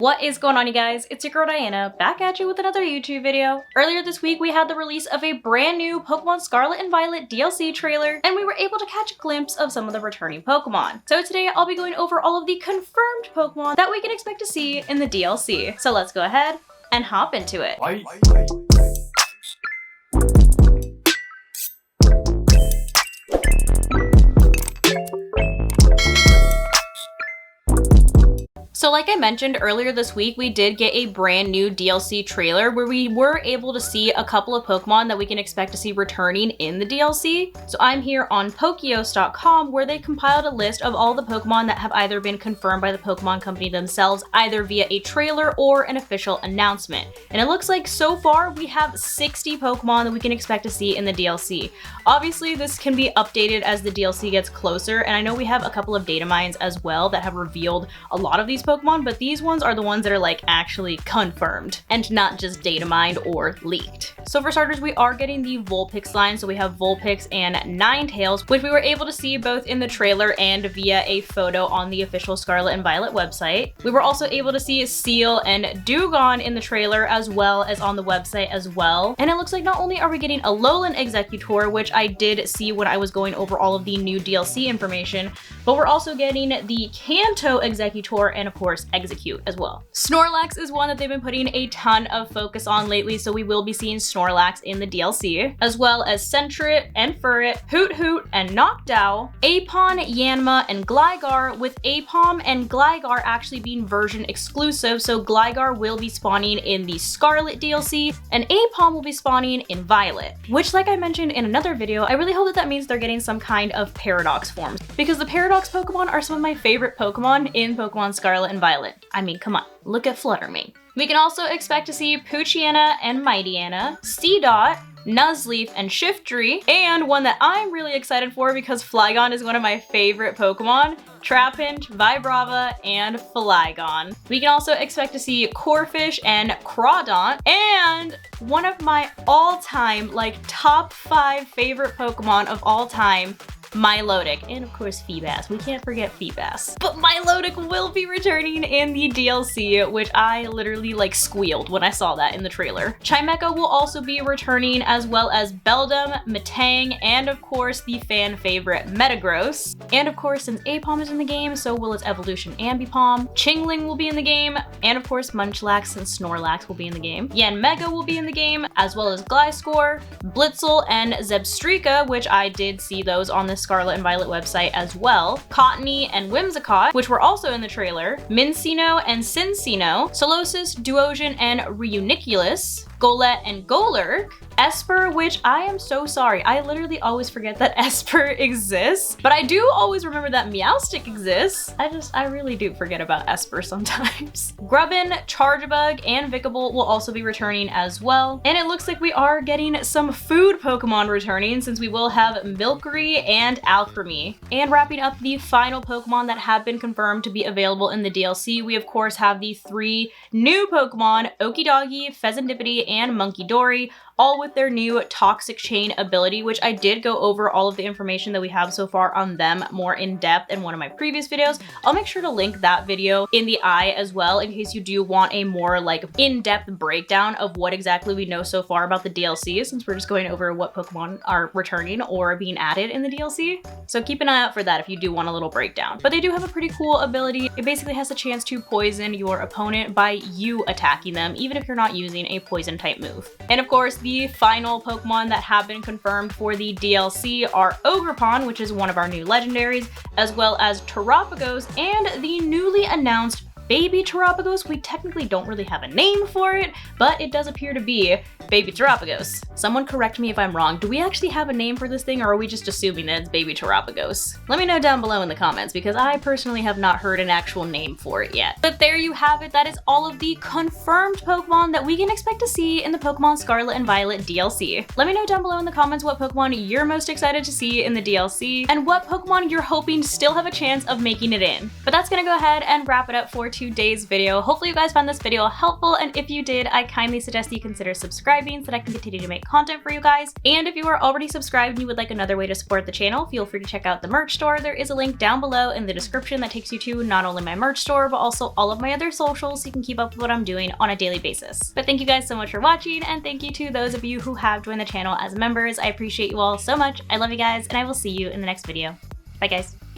What is going on, you guys? It's your girl Diana, back at you with another YouTube video. Earlier this week, we had the release of a brand new Pokemon Scarlet and Violet DLC trailer, and we were able to catch a glimpse of some of the returning Pokemon. So today, I'll be going over all of the confirmed Pokemon that we can expect to see in the DLC. So let's go ahead and hop into it. So like I mentioned earlier this week, we did get a brand new DLC trailer where we were able to see a couple of Pokemon that we can expect to see returning in the DLC. So I'm here on Pokeos.com where they compiled a list of all the Pokemon that have either been confirmed by the Pokemon Company themselves, either via a trailer or an official announcement. And it looks like so far we have 60 Pokemon that we can expect to see in the DLC. Obviously, this can be updated as the DLC gets closer, and I know we have a couple of data mines as well that have revealed a lot of these Pokemon, but these ones are the ones that are like actually confirmed and not just data mined or leaked. So for starters, we are getting the Vulpix line. So we have Vulpix and Ninetales, which we were able to see both in the trailer and via a photo on the official Scarlet and Violet website. We were also able to see Seal and Dewgong in the trailer as well as on the website as well. And it looks like not only are we getting a Alolan Exeggutor, which I did see when I was going over all of the new DLC information, but we're also getting the Kanto Exeggutor and of course Execute as well. Snorlax is one that they've been putting a ton of focus on lately, so we will be seeing Snorlax in the DLC, as well as Sentret and Furret, Hoot and Noctowl, Aipom, Yanma, and Gligar, with Aipom and Gligar actually being version exclusive, so Gligar will be spawning in the Scarlet DLC, and Aipom will be spawning in Violet, which like I mentioned in another video, I really hope that that means they're getting some kind of Paradox forms, because the Paradox Pokemon are some of my favorite Pokemon in Pokemon Scarlet and Violet. I mean, come on, look at Fluttermane. We can also expect to see Poochyena and Mightyena, Seedot, Nuzleaf, and Shiftry, and one that I'm really excited for because Flygon is one of my favorite Pokemon, Trapinch, Vibrava, and Flygon. We can also expect to see Corphish and Crawdaunt, and one of my all-time, like, top 5 favorite Pokemon of all time, Milotic, and of course Feebas. We can't forget Feebas. But Milotic will be returning in the DLC, which I literally like squealed when I saw that in the trailer. Chimecho will also be returning, as well as Beldum, Metang, and of course the fan favorite Metagross. And of course, since Aipom is in the game, so will its evolution Ambipom. Chingling will be in the game, and of course Munchlax and Snorlax will be in the game. Yanmega will be in the game, as well as Gliscor, Blitzel, and Zebstrika, which I did see those on the Scarlet and Violet website as well. Cottony and Whimsicott, which were also in the trailer. Mincino and Cincino, Solosis, Duosion, and Reuniculus, Golett and Golurk, Esper, which I am so sorry, I literally always forget that Esper exists, but I do always remember that Meowstic exists. I really do forget about Esper sometimes. Grubbin, Charjabug, and Vikable will also be returning as well. And it looks like we are getting some food Pokemon returning, since we will have Milcery and Alcremie. And wrapping up the final Pokemon that have been confirmed to be available in the DLC, we of course have the 3 new Pokemon, Okidoggy, Pheasantipity, and Munkidori, all with their new Toxic Chain ability, which I did go over all of the information that we have so far on them more in depth in one of my previous videos. I'll make sure to link that video in the eye as well, in case you do want a more like in-depth breakdown of what exactly we know so far about the DLC, since we're just going over what Pokemon are returning or being added in the DLC. So keep an eye out for that if you do want a little breakdown. But they do have a pretty cool ability. It basically has a chance to poison your opponent by you attacking them, even if you're not using a poison type move. And of course, the final Pokemon that have been confirmed for the DLC are Ogerpon, which is one of our new legendaries, as well as Terapagos and the newly announced Baby Terapagos. We technically don't really have a name for it, but it does appear to be Baby Terapagos. Someone correct me if I'm wrong. Do we actually have a name for this thing, or are we just assuming that it's Baby Terapagos? Let me know down below in the comments, because I personally have not heard an actual name for it yet. But there you have it. That is all of the confirmed Pokemon that we can expect to see in the Pokemon Scarlet and Violet DLC. Let me know down below in the comments what Pokemon you're most excited to see in the DLC, and what Pokemon you're hoping still have a chance of making it in. But that's gonna go ahead and wrap it up for today. today's video. Hopefully you guys found this video helpful, and if you did, I kindly suggest that you consider subscribing so that I can continue to make content for you guys. And if you are already subscribed and you would like another way to support the channel, feel free to check out the merch store. There is a link down below in the description that takes you to not only my merch store, but also all of my other socials so you can keep up with what I'm doing on a daily basis. But thank you guys so much for watching, and thank you to those of you who have joined the channel as members. I appreciate you all so much. I love you guys, and I will see you in the next video. Bye guys.